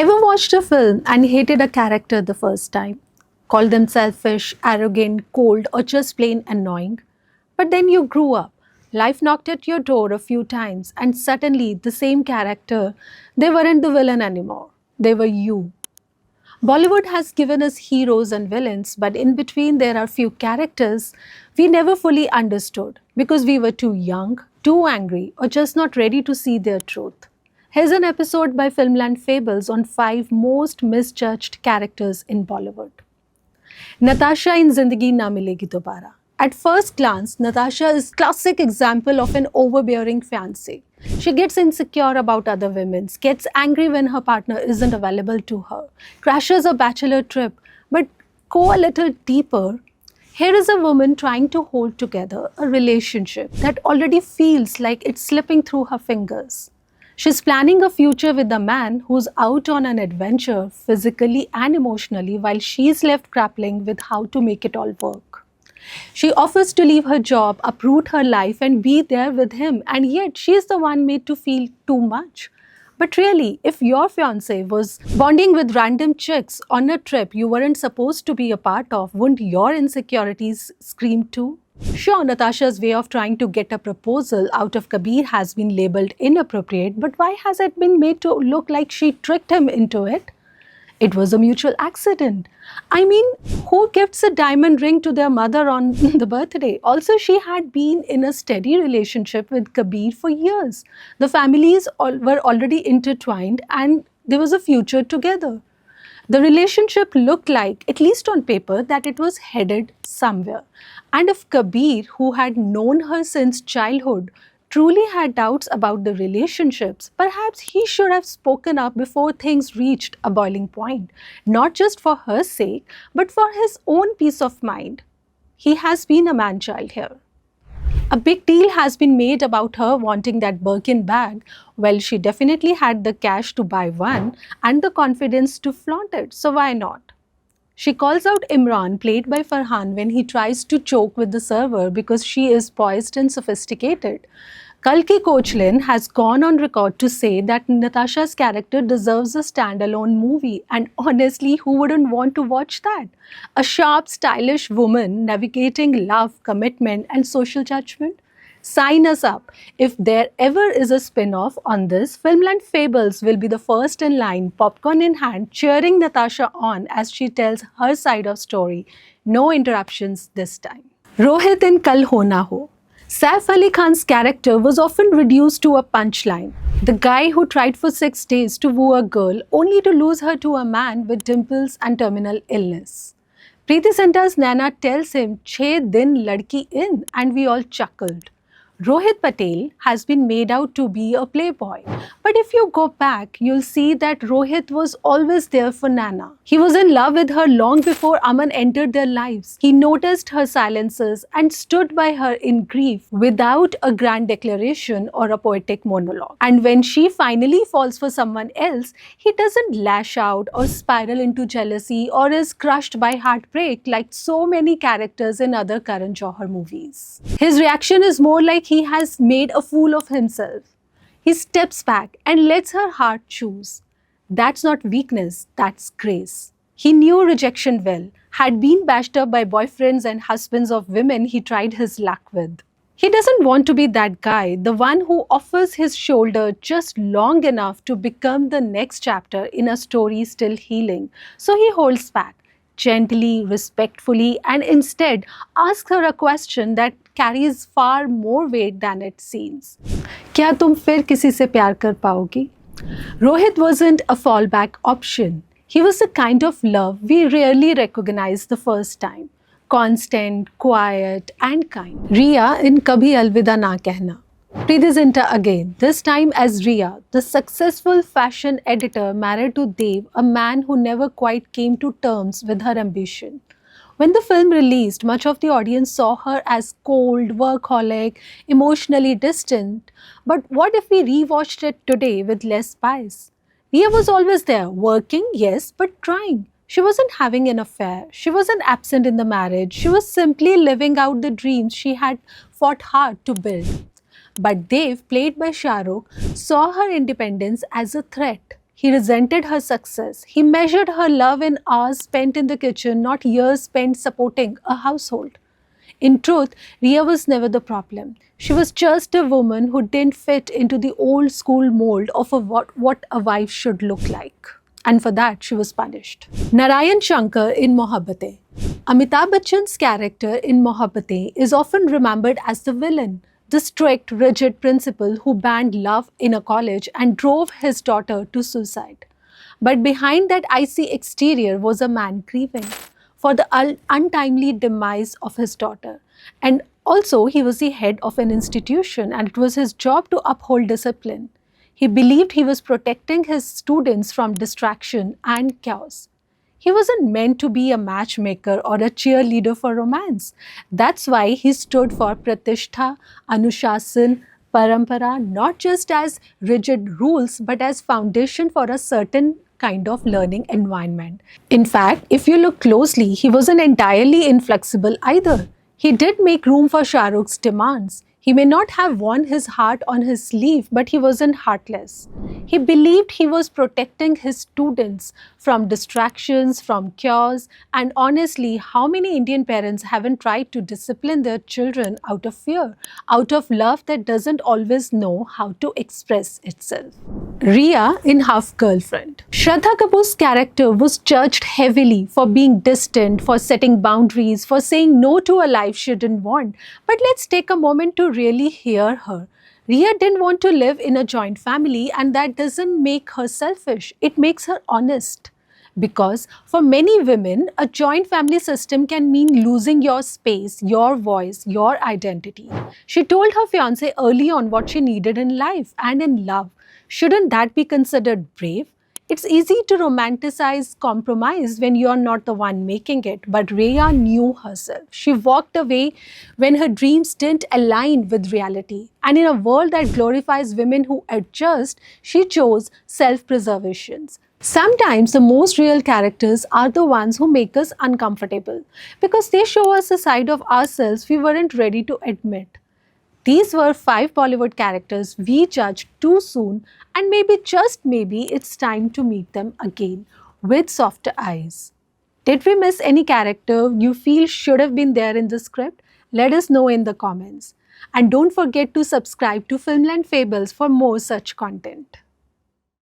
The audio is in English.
Ever watched a film and hated a character the first time? Called them selfish, arrogant, cold, or just plain annoying? But then you grew up. Life knocked at your door a few times, and suddenly the same character, they weren't the villain anymore. They were you. Bollywood has given us heroes and villains, but in between there are few characters we never fully understood because we were too young, too angry, or just not ready to see their truth. Here's an episode by Filmland Fables on 5 most misjudged characters in Bollywood. Natasha in Zindagi Na Milegi Dobara. At first glance, Natasha is classic example of an overbearing fiancé. She gets insecure about other women, gets angry when her partner isn't available to her, crashes a bachelor trip, but go a little deeper. Here is a woman trying to hold together a relationship that already feels like it's slipping through her fingers. She's planning a future with a man who's out on an adventure physically and emotionally while she's left grappling with how to make it all work. She offers to leave her job, uproot her life, and be there with him, and yet she's the one made to feel too much. But really, if your fiance was bonding with random chicks on a trip you weren't supposed to be a part of, wouldn't your insecurities scream too? Sure, Natasha's way of trying to get a proposal out of Kabir has been labeled inappropriate, but why has it been made to look like she tricked him into it? It was a mutual accident. I mean, who gifts a diamond ring to their mother on the birthday? Also, she had been in a steady relationship with Kabir for years. The families were already intertwined and there was a future together. The relationship looked like, at least on paper, that it was headed somewhere. And if Kabir, who had known her since childhood, truly had doubts about the relationships, perhaps he should have spoken up before things reached a boiling point, not just for her sake, but for his own peace of mind. He has been a man-child here. A big deal has been made about her wanting that Birkin bag. Well, she definitely had the cash to buy one and the confidence to flaunt it, so why not? She calls out Imran, played by Farhan, when he tries to choke with the server because she is poised and sophisticated. Kalki Kochlin has gone on record to say that Natasha's character deserves a standalone movie, and honestly, who wouldn't want to watch that? A sharp, stylish woman navigating love, commitment, and social judgment? Sign us up. If there ever is a spin off on this, Filmland Fables will be the first in line, popcorn in hand, cheering Natasha on as she tells her side of story. No interruptions this time. Rohit in Kal Ho Na Ho. Saif Ali Khan's character was often reduced to a punchline. The guy who tried for 6 days to woo a girl only to lose her to a man with dimples and terminal illness. Preeti Zinta's Nana tells him, "6 din ladki in," and we all chuckled. Rohit Patel has been made out to be a playboy. But if you go back, you'll see that Rohit was always there for Nana. He was in love with her long before Aman entered their lives. He noticed her silences and stood by her in grief without a grand declaration or a poetic monologue. And when she finally falls for someone else, he doesn't lash out or spiral into jealousy or is crushed by heartbreak like so many characters in other Karan Johar movies. His reaction is more like he has made a fool of himself. He steps back and lets her heart choose. That's not weakness, that's grace. He knew rejection well, had been bashed up by boyfriends and husbands of women he tried his luck with. He doesn't want to be that guy, the one who offers his shoulder just long enough to become the next chapter in a story still healing. So he holds back, gently, respectfully, and instead asks her a question that carries far more weight than it seems. क्या तुम फिर किसी से प्यार कर पाओगी? Rohit wasn't a fallback option. He was the kind of love we rarely recognize the first time. Constant, quiet, and kind. Riya in Kabhi Alvida Na Kehna. Preeti Zinta again, this time as Riya, the successful fashion editor married to Dev, a man who never quite came to terms with her ambition. When the film released, much of the audience saw her as cold, workaholic, emotionally distant. But what if we rewatched it today with less spice? Riya was always there, working, yes, but trying. She wasn't having an affair. She wasn't absent in the marriage. She was simply living out the dreams she had fought hard to build. But Dev, played by Shah Rukh, saw her independence as a threat. He resented her success. He measured her love in hours spent in the kitchen, not years spent supporting a household. In truth, Ria was never the problem. She was just a woman who didn't fit into the old school mold of what a wife should look like. And for that, she was punished. Narayan Shankar in Mohabbatein. Amitabh Bachchan's character in Mohabbatein is often remembered as the villain, the strict, rigid principal who banned love in a college and drove his daughter to suicide. But behind that icy exterior was a man grieving for the untimely demise of his daughter. And also, he was the head of an institution, and it was his job to uphold discipline. He believed he was protecting his students from distraction and chaos. He wasn't meant to be a matchmaker or a cheerleader for romance. That's why he stood for Pratishtha, Anushasan, Parampara, not just as rigid rules, but as foundation for a certain kind of learning environment. In fact, if you look closely, he wasn't entirely inflexible either. He did make room for Shah Rukh's demands. He may not have worn his heart on his sleeve, but he wasn't heartless. He believed he was protecting his students from distractions, from chaos, and honestly, how many Indian parents haven't tried to discipline their children out of fear, out of love that doesn't always know how to express itself? Ria in Half Girlfriend. Shraddha Kapoor's character was judged heavily for being distant, for setting boundaries, for saying no to a life she didn't want. But let's take a moment to really hear her. Ria didn't want to live in a joint family, and that doesn't make her selfish. It makes her honest. Because for many women, a joint family system can mean losing your space, your voice, your identity. She told her fiancé early on what she needed in life and in love. Shouldn't that be considered brave? It's easy to romanticize compromise when you're not the one making it, but Rhea knew herself. She walked away when her dreams didn't align with reality. And in a world that glorifies women who adjust, she chose self-preservation. Sometimes the most real characters are the ones who make us uncomfortable because they show us a side of ourselves we weren't ready to admit. These were 5 Bollywood characters we judged too soon, and maybe, just maybe, it's time to meet them again with softer eyes. Did we miss any character you feel should have been there in the script? Let us know in the comments. And don't forget to subscribe to Filmland Fables for more such content.